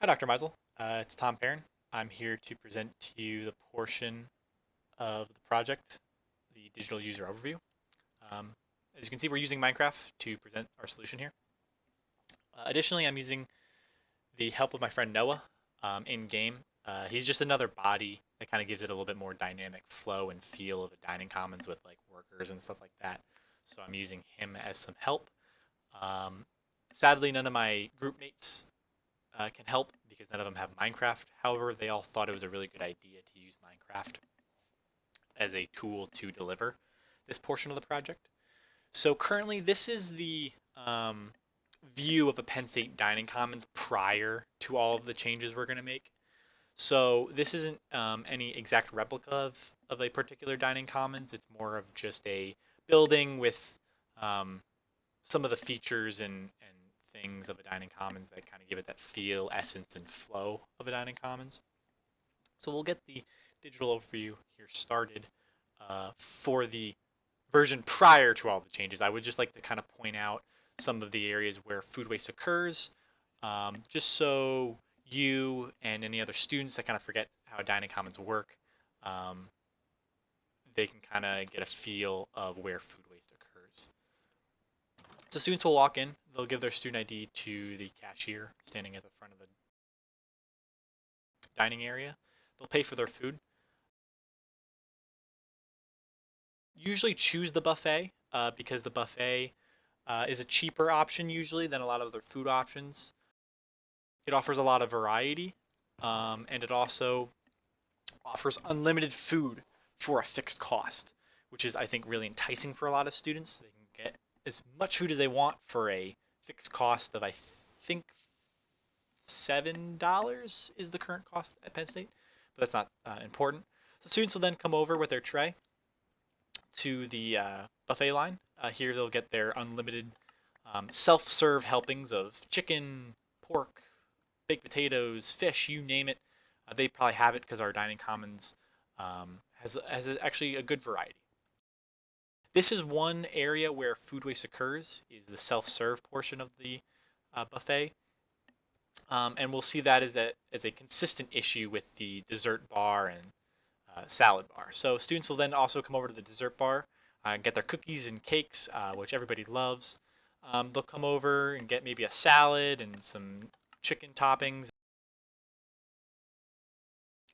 Hi, Dr. Meisel. It's Tom Perrin. I'm here to present to you the portion of the project, the digital user overview. Um, as you can see, we're using Minecraft to present our solution here. Additionally, I'm using the help of my friend Noah in game. He's just another body that kind of gives it a little bit more dynamic flow and feel of a dining commons with like workers and stuff like that. So I'm using him as some help. Um, Sadly, none of my group mates can help because none of them have Minecraft. However, they all thought it was a really good idea to use Minecraft as a tool to deliver this portion of the project. So currently, this is the view of a Penn State Dining Commons prior to all of the changes we're going to make. So this isn't any exact replica of a particular dining commons. It's more of just a building with um, some of the features and things of a dining commons that kind of give it that feel, essence, and flow of a dining commons. So we'll get the digital overview here started for the version prior to all the changes. I would just like to kind of point out some of the areas where food waste occurs, just so you and any other students that kind of forget how dining commons work, um, they can kind of get a feel of where food waste occurs. So students will walk in, they'll give their student ID to the cashier standing at the front of the dining area. They'll pay for their food. Usually choose the buffet because the buffet is a cheaper option usually than a lot of other food options. It offers a lot of variety, and it also offers unlimited food for a fixed cost, which is, I think, really enticing for a lot of students. They can get as much food as they want for a fixed cost of, I think, $7 is the current cost at Penn State, but that's not important. So students will then come over with their tray to the buffet line. Here they'll get their unlimited self-serve helpings of chicken, pork, baked potatoes, fish, you name it. They probably have it because our dining commons has actually a good variety. This is one area where food waste occurs, is the self-serve portion of the buffet. And we'll see that as a consistent issue with the dessert bar and salad bar. So students will then also come over to the dessert bar, get their cookies and cakes, which everybody loves. They'll come over and get maybe a salad and some chicken toppings.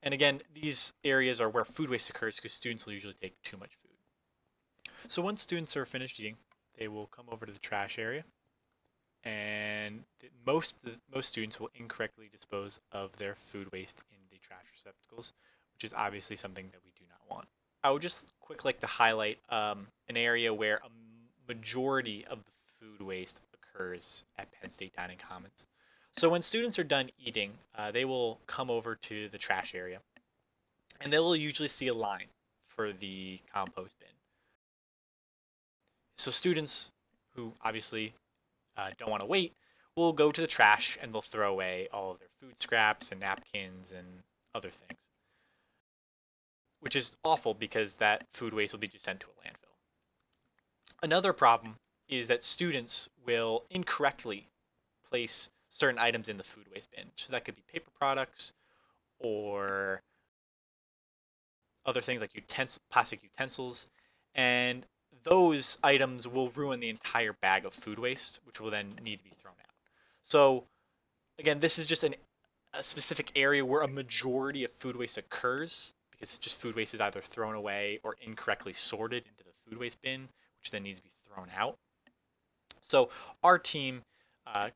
And again, these areas are where food waste occurs because students will usually take too much food. So once students are finished eating, they will come over to the trash area, and most students will incorrectly dispose of their food waste in the trash receptacles, which is obviously something that we do not want. I would just quick like to highlight an area where a majority of the food waste occurs at Penn State Dining Commons. So when students are done eating, they will come over to the trash area, and they will usually see a line for the compost bin. So students who obviously don't want to wait will go to the trash and they'll throw away all of their food scraps and napkins and other things, which is awful because that food waste will be just sent to a landfill. Another problem is that students will incorrectly place certain items in the food waste bin. So that could be paper products or other things like plastic utensils. And those items will ruin the entire bag of food waste, which will then need to be thrown out. So again, this is just a specific area where a majority of food waste occurs because it's just food waste is either thrown away or incorrectly sorted into the food waste bin, which then needs to be thrown out. So our team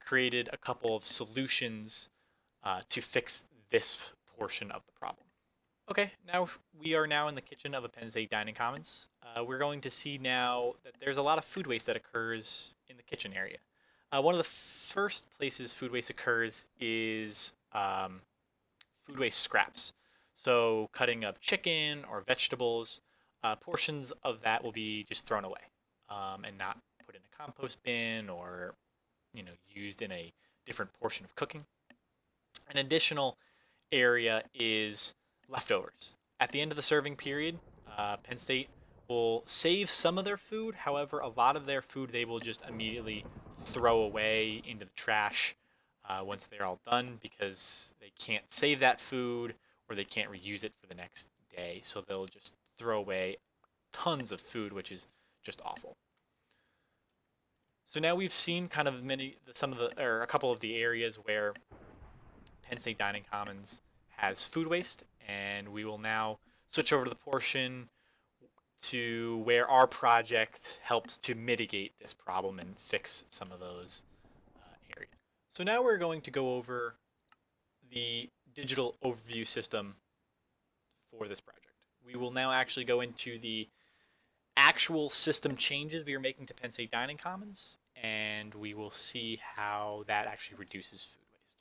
created a couple of solutions to fix this portion of the problem. Okay, now we are now in the kitchen of a Penn State Dining Commons. We're going to see now that there's a lot of food waste that occurs in the kitchen area. One of the first places food waste occurs is food waste scraps. So cutting of chicken or vegetables, portions of that will be just thrown away and not put in a compost bin or used in a different portion of cooking. An additional area is leftovers. At the end of the serving period, Penn State will save some of their food. However, a lot of their food they will just immediately throw away into the trash once they're all done because they can't save that food or they can't reuse it for the next day. So they'll just throw away tons of food, which is just awful. So now we've seen kind of a couple of the areas where Penn State Dining Commons has food waste, and we will now switch over to the portion to where our project helps to mitigate this problem and fix some of those areas. So now we're going to go over the digital overview system for this project. We will now actually go into the actual system changes we are making to Penn State Dining Commons, and we will see how that actually reduces food waste.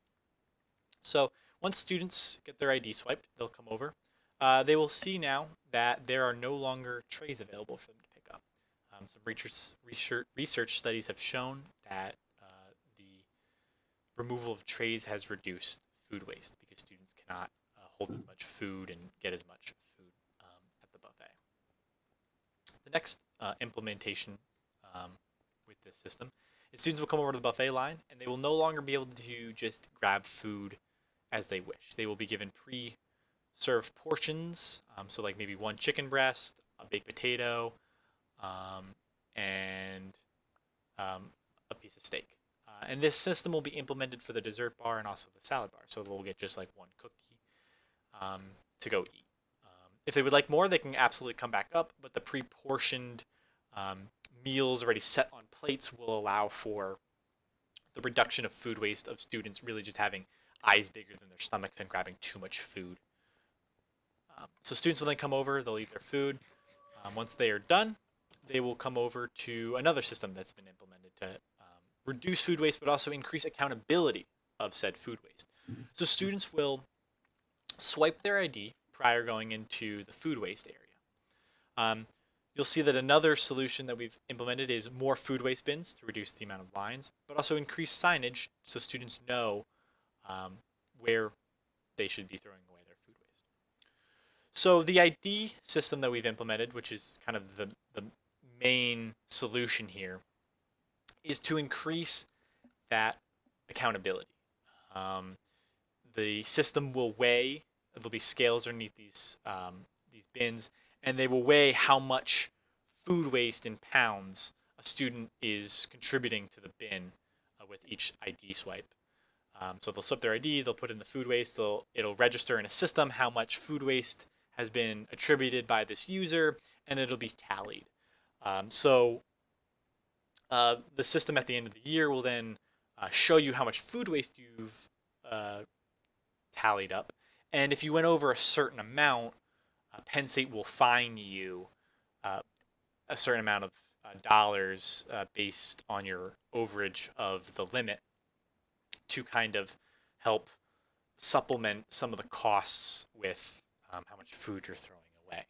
So once students get their ID swiped, they'll come over. They will see now that there are no longer trays available for them to pick up. Some research studies have shown that the removal of trays has reduced food waste because students cannot hold as much food and get as much food at the buffet. The next implementation with this system is students will come over to the buffet line and they will no longer be able to just grab food as they wish. They will be given pre-served portions, so like maybe one chicken breast, a baked potato, and a piece of steak. And this system will be implemented for the dessert bar and also the salad bar, so they'll get just like one cookie to go eat. If they would like more, they can absolutely come back up, but the pre-portioned meals already set on plates will allow for the reduction of food waste of students really just having eyes bigger than their stomachs and grabbing too much food. So students will then come over, they'll eat their food. Once they are done, they will come over to another system that's been implemented to reduce food waste, but also increase accountability of said food waste. So students will swipe their ID prior going into the food waste area. You'll see that another solution that we've implemented is more food waste bins to reduce the amount of lines, but also increase signage so students know where they should be throwing away their food waste. So the ID system that we've implemented, which is kind of the main solution here, is to increase that accountability. The system will weigh. There'll be scales underneath these bins, and they will weigh how much food waste in pounds a student is contributing to the bin with each ID swipe. So they'll swipe their ID, they'll put in the food waste, it'll register in a system how much food waste has been attributed by this user, and it'll be tallied. The system at the end of the year will then show you how much food waste you've tallied up. And if you went over a certain amount, Penn State will fine you a certain amount of dollars based on your overage of the limit to kind of help supplement some of the costs with how much food you're throwing away.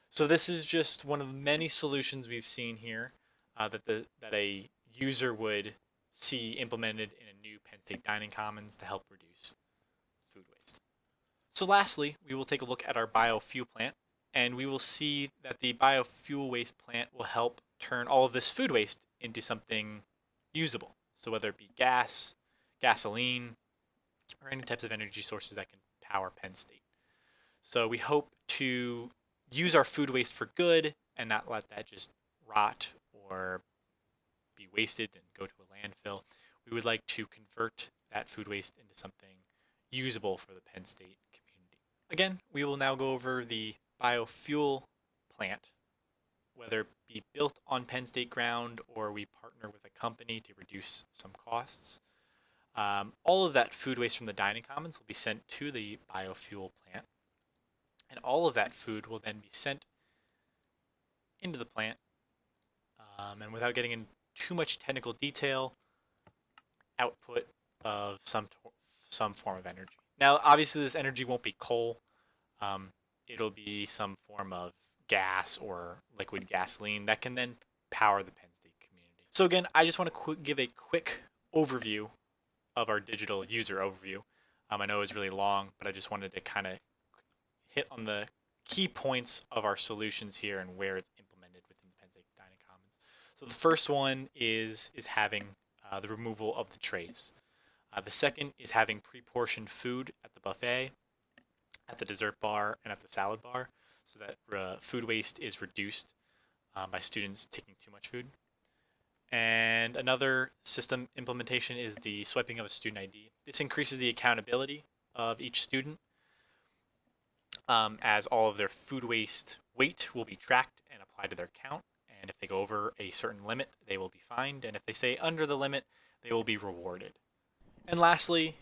So this is just one of the many solutions we've seen here that a user would see implemented in a new Penn State Dining Commons to help reduce food waste. So lastly, we will take a look at our biofuel plant, and we will see that the biofuel waste plant will help turn all of this food waste into something usable. So whether it be gas, gasoline, or any types of energy sources that can power Penn State. So we hope to use our food waste for good and not let that just rot or be wasted and go to a landfill. We would like to convert that food waste into something usable for the Penn State community. Again, we will now go over the biofuel plant, whether it be built on Penn State ground or we partner with a company to reduce some costs. All of that food waste from the dining commons will be sent to the biofuel plant, and all of that food will then be sent into the plant. And without getting into too much technical detail, output of some form of energy. Now, obviously, this energy won't be coal. It'll be some form of gas or liquid gasoline that can then power the Penn State community. So again, I just want to give a quick overview of our digital user overview. I know it was really long, but I just wanted to kind of hit on the key points of our solutions here and where it's implemented within the Penn State Dining Commons. So the first one is having the removal of the trays. The second is having pre-portioned food at the buffet, at the dessert bar, and at the salad bar, so that food waste is reduced by students taking too much food. And another system implementation is the swiping of a student ID. This increases the accountability of each student, as all of their food waste weight will be tracked and applied to their count. And if they go over a certain limit, they will be fined. And if they stay under the limit, they will be rewarded. And lastly,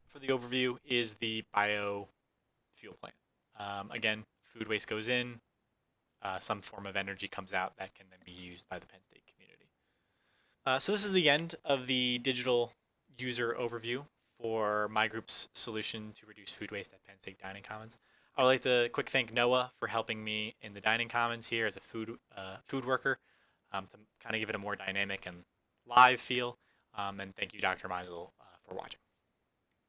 for the overview, is the biofuel plant. Again, food waste goes in, some form of energy comes out that can then be used by the Penn State community. So this is the end of the digital user overview for my group's solution to reduce food waste at Penn State Dining Commons. I would like to quick thank Noah for helping me in the Dining Commons here as a food worker, to kind of give it a more dynamic and live feel. And thank you, Dr. Meisel, for watching.